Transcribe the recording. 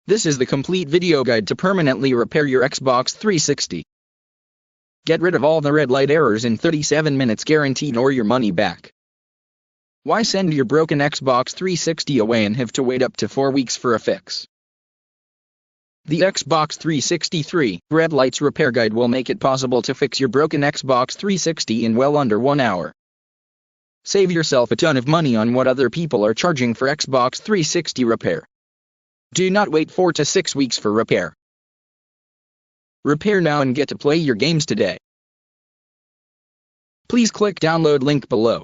This is the complete video guide to permanently repair your Xbox 360. Get rid of all the red light errors in 37 minutes guaranteed or your money back. Why send your broken Xbox 360 away and have to wait up to 4 weeks for a fix? The Xbox 360 Red Lights Repair Guide will make it possible to fix your broken Xbox 360 in well under 1 hour. Save yourself a ton of money on what other people are charging for Xbox 360 repair. Do not wait 4 to 6 weeks for repair. Repair now and get to play your games today. Please click download link below.